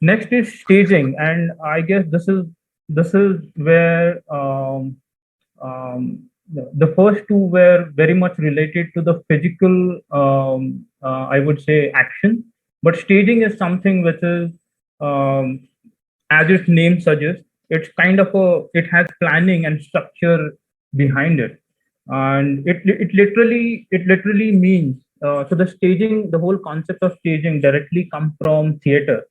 Next is staging, and I guess this is where the first two were very much related to the physical, I would say, action. But staging is something which is, um, as its name suggests, it's kind of it has planning and structure behind it, and it literally means, so the staging, the whole concept of staging directly comes from theater.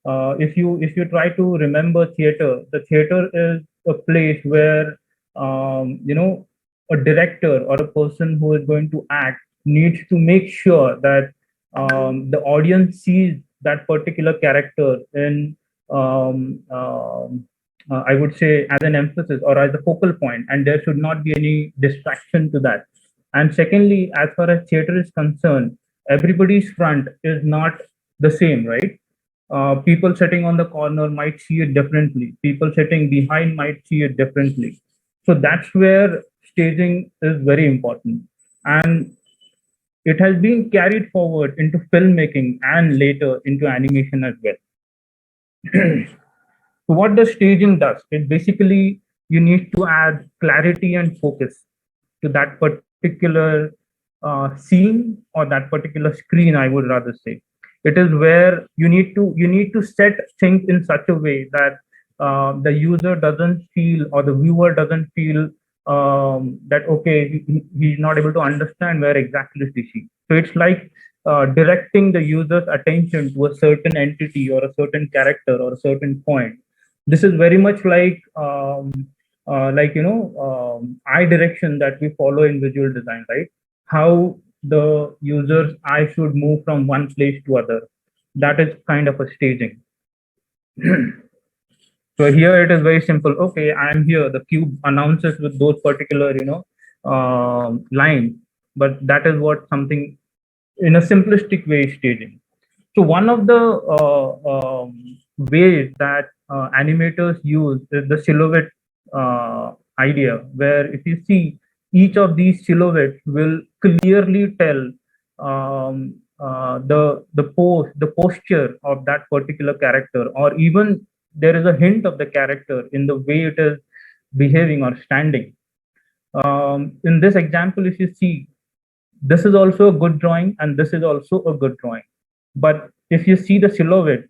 If you try to remember theater, the theater is a place where, a director or a person who is going to act needs to make sure that the audience sees that particular character in, I would say, as an emphasis or as a focal point, and there should not be any distraction to that. And secondly, as far as theater is concerned, everybody's front is not the same, right? People sitting on the corner might see it differently. People sitting behind might see it differently. So that's where staging is very important. And it has been carried forward into filmmaking and later into animation as well. So what the staging does, it basically, you need to add clarity and focus to that particular scene or that particular screen, I would rather say. It is where you need to set things in such a way that the user doesn't feel, or the viewer doesn't feel, that okay, he's not able to understand where exactly is the scene. So it's like directing the user's attention to a certain entity or a certain character or a certain point. This is very much like, eye direction that we follow in visual design, right? How the user's eye should move from one place to other. That is kind of a staging. So here it is very simple. Okay, I am here. The cube announces with those particular, lines, but that is what something in a simplistic way is staging. So one of the ways that animators use is the silhouette idea, where if you see, each of these silhouettes will clearly tell the posture of that particular character, or even there is a hint of the character in the way it is behaving or standing. In this example, if you see, this is also a good drawing and this is also a good drawing, but if you see the silhouette,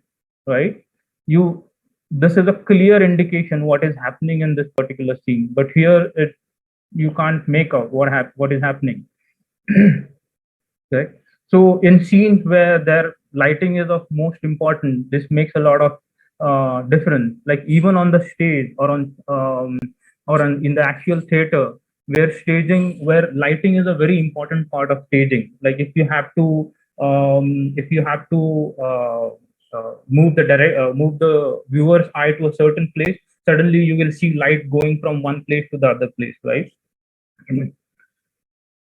right, you this is a clear indication what is happening in this particular scene, but here it you can't make out what is happening. Right? So in scenes where their lighting is of most important, this makes a lot of difference. Like even on the stage in the actual theater, where lighting is a very important part of staging. Like if you have to move the viewer's eye to a certain place, suddenly you will see light going from one place to the other place, right?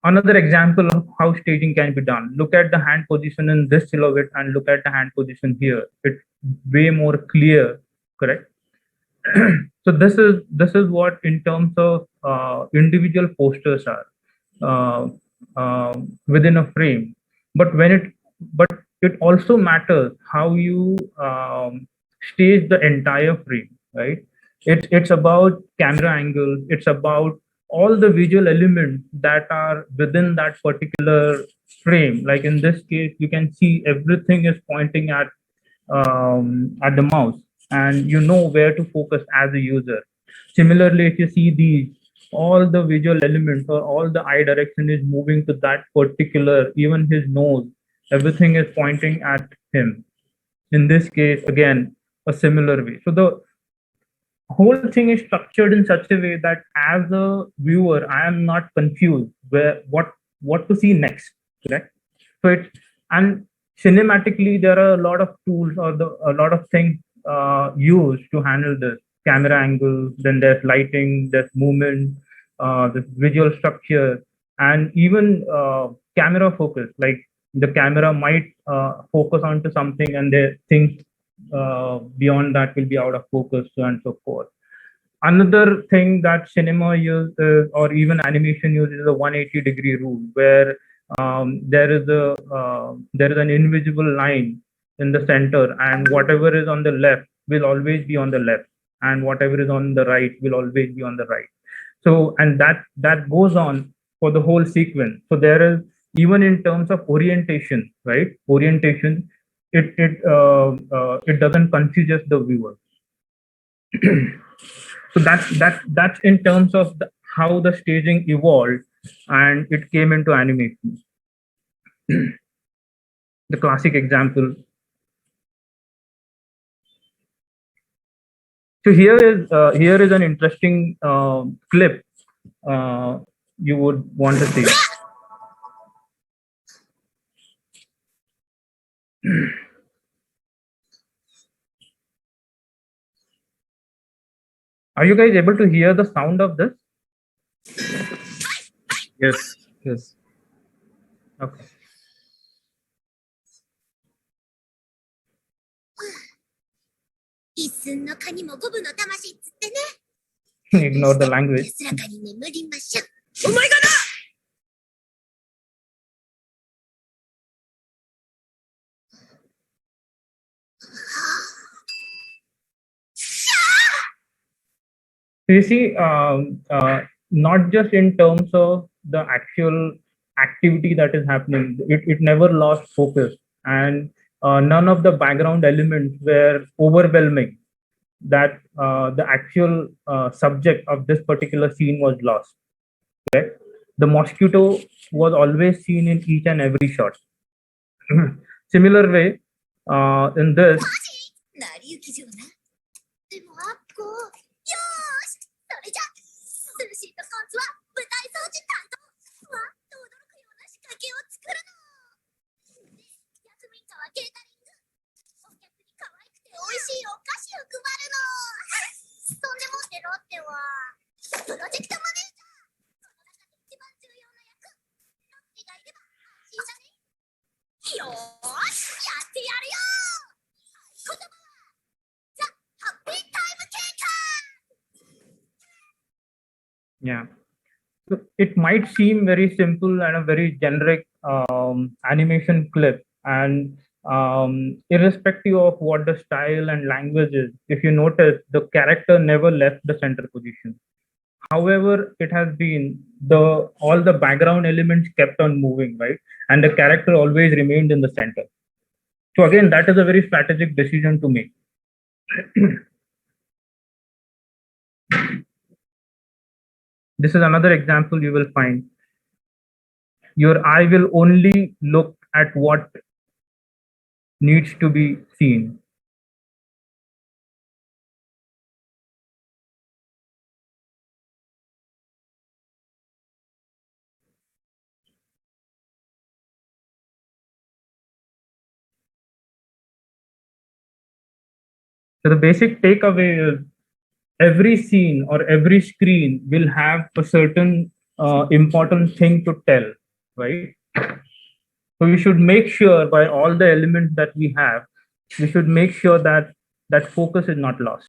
Another example of how staging can be done. Look at the hand position in this silhouette and look at the hand position here. It's way more clear, correct? So this is what in terms of individual posters are uh, within a frame. But but it also matters how you stage the entire frame, right? It's about camera angles. It's about all the visual elements that are within that particular frame. Like in this case, you can see everything is pointing at the mouse, and you know where to focus as a user. Similarly, if you see these, all the visual elements or all the eye direction is moving to that particular, even his nose, everything is pointing at him. In this case, again, a similar way. So the whole thing is structured in such a way that as a viewer, I am not confused where what to see next, correct? So it's, and cinematically there are a lot of tools or a lot of things used to handle this. Camera angle, then there's lighting, there's movement, there's visual structure, and even camera focus. Like the camera might focus onto something, and the things beyond that will be out of focus, so and so forth. Another thing that cinema uses, or even animation uses, is a 180-degree rule, where there is an invisible line in the center, and whatever is on the left will always be on the left, and whatever is on the right will always be on the right. So, and that goes on for the whole sequence. So there is, even in terms of orientation, right? Orientation, it doesn't confuse the viewer. So that's in terms of how the staging evolved and it came into animation. The classic example. So here is an interesting clip you would want to see. Are you guys able to hear the sound of this? Yes. Yes. Okay. Ignore the language. You see, not just in terms of the actual activity that is happening, it never lost focus, and none of the background elements were overwhelming, that the actual subject of this particular scene was lost. Correct? The mosquito was always seen in each and every shot. Similar way, in this, yeah. So it might seem very simple and a very generic animation clip, and irrespective of what the style and language is, if you notice, the character never left the center position. However, it has been the all the background elements kept on moving, right, and the character always remained in the center. So again, that is a very strategic decision to make. This is another example you will find. Your eye will only look at what needs to be seen. So the basic takeaway is every scene or every screen will have a certain important thing to tell, right? So we should make sure by all the elements that we have, we should make sure that that focus is not lost.